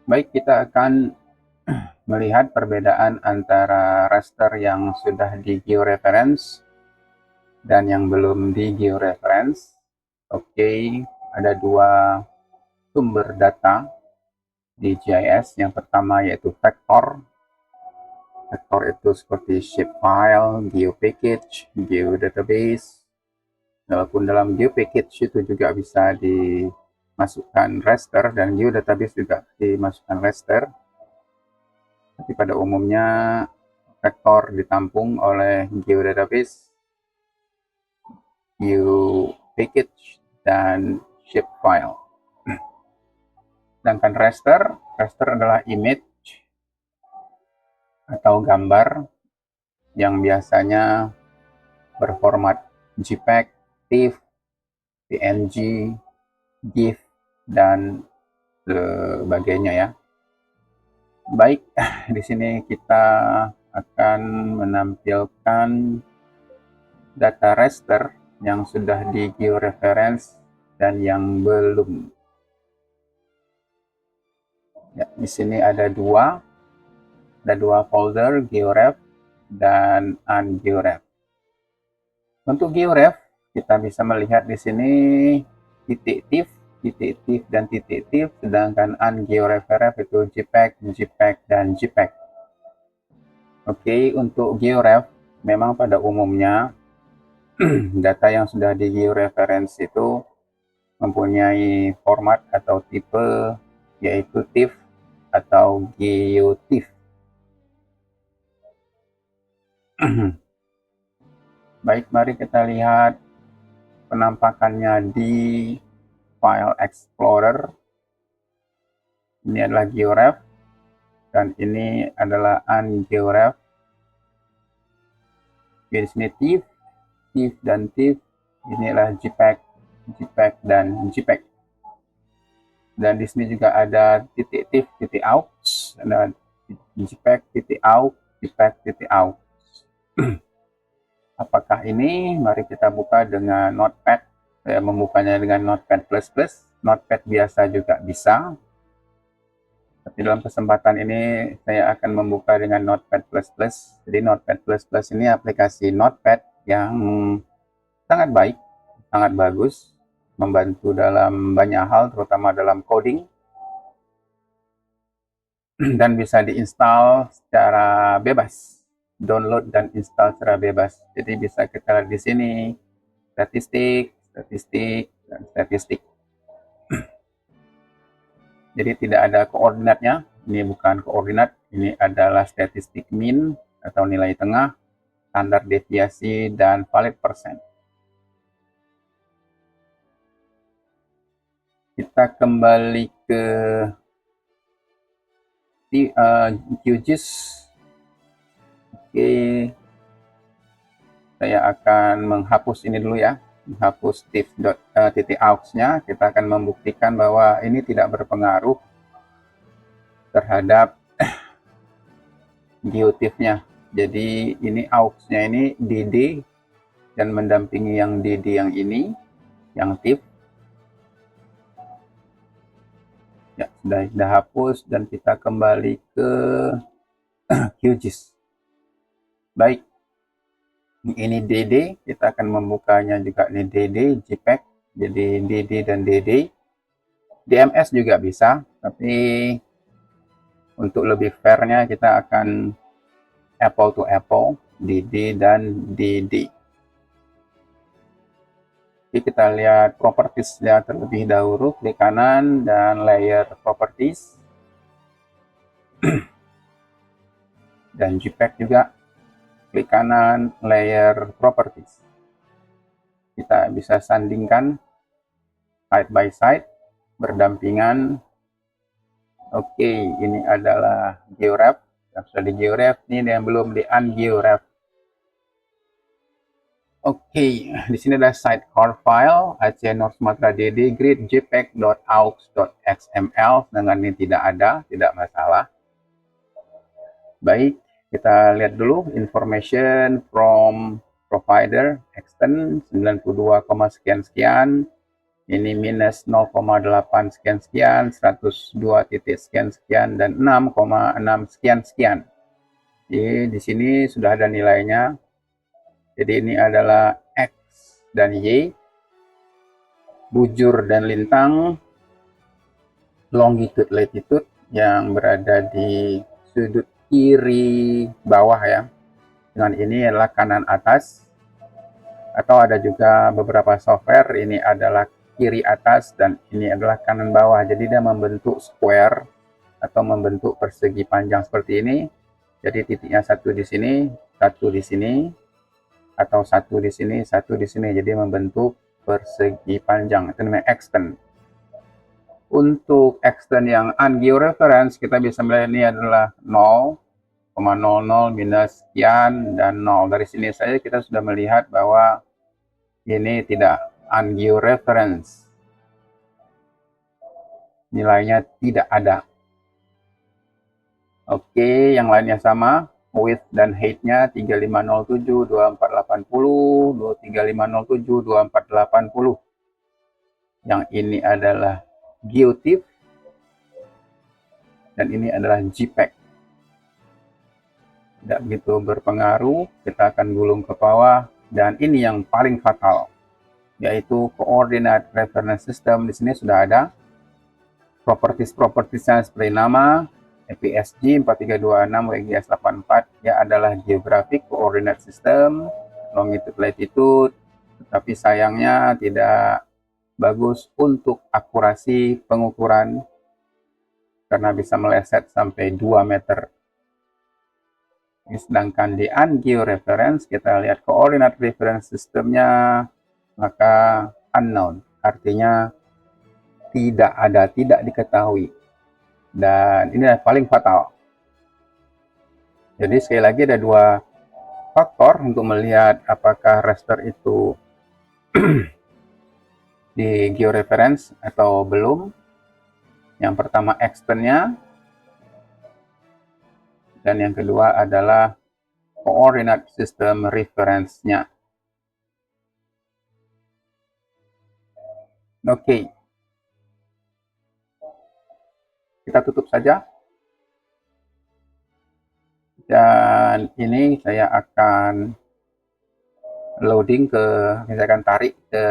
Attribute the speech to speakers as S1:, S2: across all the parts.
S1: Baik, kita akan melihat perbedaan antara raster yang sudah di georeference dan yang belum di georeference. Oke, ada dua sumber data di GIS. Yang pertama yaitu vektor. Vektor itu seperti shapefile, geopackage, geodatabase. Walaupun dalam geopackage itu juga bisa dimasukkan raster dan geodatabase juga dimasukkan raster. Tapi pada umumnya vektor ditampung oleh geodatabase, geopackage, dan shapefile. Sedangkan raster adalah image atau gambar yang biasanya berformat JPEG, TIFF, PNG, GIF, dan sebagainya ya. Baik, di sini kita akan menampilkan data raster yang sudah di georeference dan yang belum. Ya, di sini ada dua folder, georef dan ungeoref. Untuk georef, kita bisa melihat di sini titik TIFF, dan titik TIFF, sedangkan ungeoref itu JPEG, JPEG, dan JPEG. Oke, untuk georef, memang pada umumnya data yang sudah di georeference itu mempunyai format atau tipe yaitu TIFF atau GeoTIFF. Baik, mari kita lihat penampakannya di File Explorer. Ini adalah georef dan ini adalah ungeoref. Di sini TIFF dan TIFF. Ini adalah JPEG, JPEG dan JPEG. Dan di sini juga ada titik TIFF, titik AUX, ada JPEG, titik AUX, JPEG, titik AUX. Apakah ini? Mari kita buka dengan Notepad. Saya membukanya dengan Notepad++. Notepad biasa juga bisa. Tapi dalam kesempatan ini saya akan membuka dengan Notepad++. Jadi Notepad++ ini aplikasi Notepad yang sangat baik, sangat bagus, membantu dalam banyak hal, terutama dalam coding, dan bisa diinstal secara bebas, download dan install secara bebas. Jadi bisa kita lihat di sini statistik, dan statistik. Jadi tidak ada koordinatnya. Ini bukan koordinat, ini adalah statistik mean atau nilai tengah, standar deviasi, dan valid persen. Kita kembali ke QGIS. Oke, saya akan menghapus ini dulu ya, menghapus titik aux-nya. Kita akan membuktikan bahwa ini tidak berpengaruh terhadap geotiff-nya. Jadi ini aux-nya ini DD dan mendampingi yang DD yang ini, yang TIFF. Ya, sudah hapus dan kita kembali ke QGIS. Baik, ini DD, kita akan membukanya juga ini DD, JPEG, jadi DD dan DD. DMS juga bisa, tapi untuk lebih fairnya kita akan apple to apple, DD dan DD. Jadi kita lihat propertiesnya terlebih dahulu, klik kanan dan layer properties. Dan JPEG juga, klik kanan layer properties. Kita bisa sandingkan side by side, berdampingan. Oke, ini adalah georef yang sudah di georef, ini yang belum di ungeoref. Oke, di sini ada sidecar file Aceh North Sumatra DD grid jpeg.aux.xml, sedangkan ini tidak ada, tidak masalah. Baik, kita lihat dulu information from provider extend 92, sekian sekian. ini minus 0,8 sekian-sekian, 102 titik sekian-sekian, dan 6,6 sekian-sekian. Jadi di sini sudah ada nilainya. Jadi ini adalah X dan Y, bujur dan lintang, longitude latitude yang berada di sudut kiri bawah ya. Dengan ini adalah kanan atas, atau ada juga beberapa software ini adalah kiri atas dan ini adalah kanan bawah. Jadi dia membentuk square atau membentuk persegi panjang seperti ini. Jadi titiknya satu di sini, satu di sini, atau satu di sini, satu di sini. Jadi membentuk persegi panjang. Itu namanya extend. Untuk extend yang ungeoreference kita bisa melihat ini adalah 0,00 minus sekian dan 0. Dari sini saja kita sudah melihat bahwa ini tidak ungeoreference. Nilainya tidak ada. Oke, yang lainnya sama. Width dan height-nya 3507, 2480, 23507, 2480. Yang ini adalah geotiff dan ini adalah JPEG. Tidak begitu berpengaruh, kita akan gulung ke bawah. Dan ini yang paling fatal, yaitu coordinate reference system. Di sini sudah ada properties-propertiesnya seperti nama, EPSG 4326, WGS 84, ya adalah geographic coordinate system, longitude latitude, tetapi sayangnya tidak bagus untuk akurasi pengukuran karena bisa meleset sampai 2 meter. Sedangkan di ungeoreference kita lihat coordinate reference sistemnya, maka unknown, artinya tidak ada, tidak diketahui. Dan ini adalah paling fatal. Jadi sekali lagi ada dua faktor untuk melihat apakah raster itu di georeference atau belum. Yang pertama externnya, dan yang kedua adalah coordinate system reference-nya. Oke. Kita tutup saja. Dan ini saya akan loading saya akan tarik ke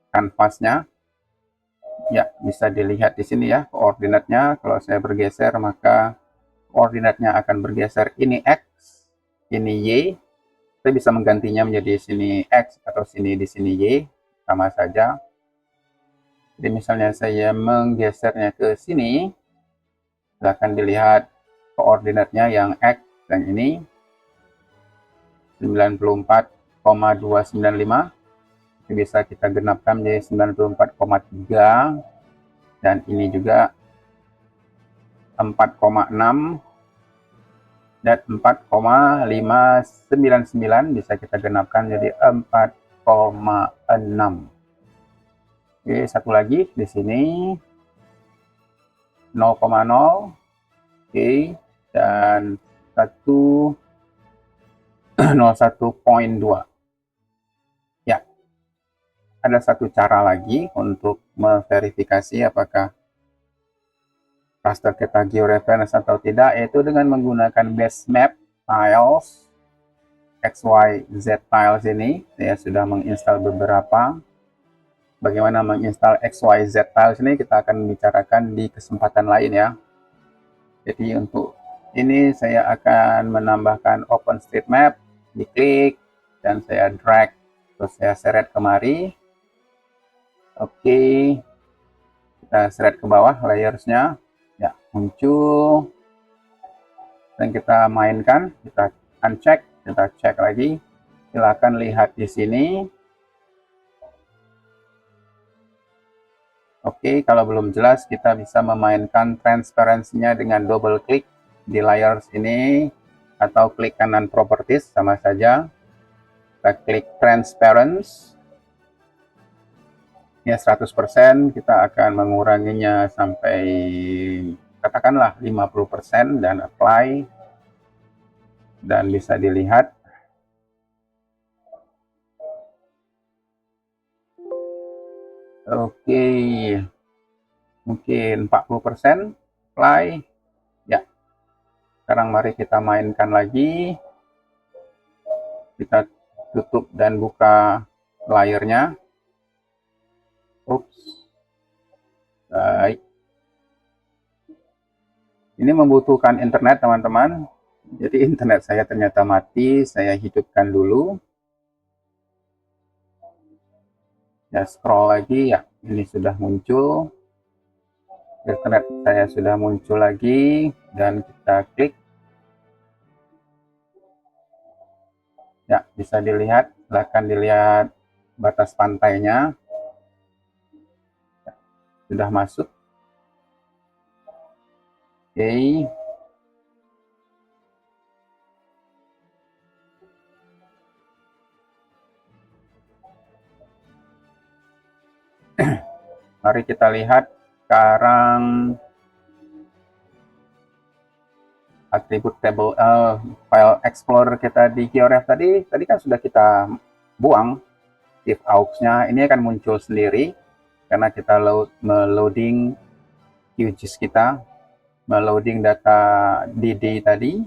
S1: kanvasnya. Ya, bisa dilihat di sini ya koordinatnya. Kalau saya bergeser maka koordinatnya akan bergeser. Ini X, ini Y. Saya bisa menggantinya menjadi sini X atau sini di sini Y, sama saja. Jadi misalnya saya menggesernya ke sini, silahkan dilihat koordinatnya yang X dan ini 94,295. Bisa kita genapkan menjadi 94,3, dan ini juga 4,6 dan 4,599 bisa kita genapkan jadi 4,6. Oke, satu lagi di sini 0,0. Oke, dan 101.2. Ya, ada satu cara lagi untuk memverifikasi apakah raster kita georeference atau tidak, yaitu dengan menggunakan base map tiles, XYZ tiles ini. Saya sudah menginstal beberapa. Bagaimana menginstal XYZ tiles ini kita akan bicarakan di kesempatan lain ya. Jadi untuk ini saya akan menambahkan OpenStreetMap, diklik dan saya drag, terus saya seret kemari. Oke, kita seret ke bawah layersnya, ya muncul, dan kita mainkan, kita uncheck, kita cek lagi. Silakan lihat di sini. Oke, kalau belum jelas kita bisa memainkan transparansinya dengan double klik di layers ini, atau klik kanan properties, sama saja. Kita klik transparency. Ya 100%, kita akan menguranginya sampai katakanlah 50% dan apply. Dan bisa dilihat Oke, mungkin 40% play. Ya, sekarang mari kita mainkan lagi. Kita tutup dan buka layarnya. Ups, baik. Ini membutuhkan internet, teman-teman. Jadi internet saya ternyata mati, saya hidupkan dulu. Ya, scroll lagi, ya, ini sudah muncul. Internet saya sudah muncul lagi, dan kita klik. Ya, bisa dilihat, silahkan dilihat batas pantainya. Sudah masuk. Oke. Mari kita lihat sekarang atribut table file explorer kita di GeoRef tadi kan sudah kita buang if aux-nya. Ini akan muncul sendiri karena kita meloading QGIS kita, meloading data DD tadi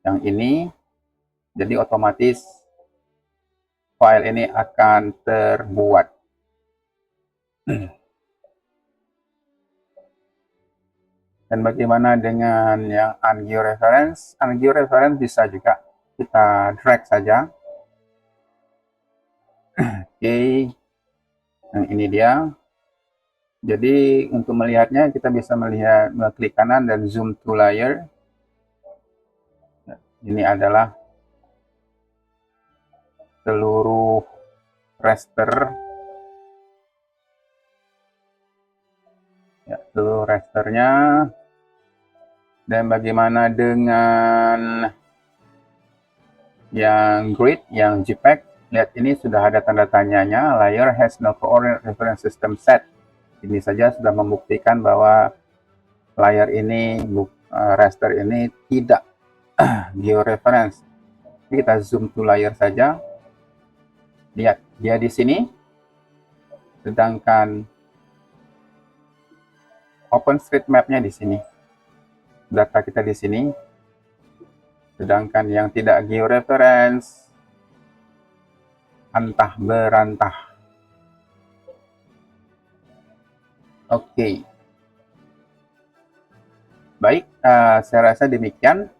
S1: yang ini. Jadi otomatis file ini akan terbuat. Dan bagaimana dengan yang ungeoreference? Ungeoreference bisa juga kita drag saja. Oke, yang ini dia. Jadi untuk melihatnya kita bisa melihat klik kanan dan zoom to layer. Ini adalah seluruh raster. Ya, seluruh rasternya. Dan bagaimana dengan yang grid, yang JPEG? Lihat, ini sudah ada tanda tanyanya. Layer has no coordinate reference system set. Ini saja sudah membuktikan bahwa layar ini, raster ini tidak georeference. Kita zoom to layar saja. Lihat, dia di sini. Sedangkan OpenStreetMap-nya di sini. Data kita di sini. Sedangkan yang tidak georeference antah berantah. Oke. Baik, saya rasa demikian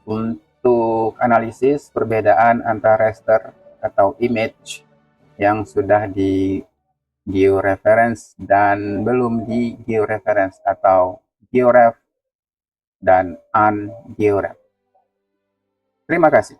S1: untuk analisis perbedaan antara raster atau image yang sudah di georeference dan belum di georeference atau georef dan ungeoref. Terima kasih.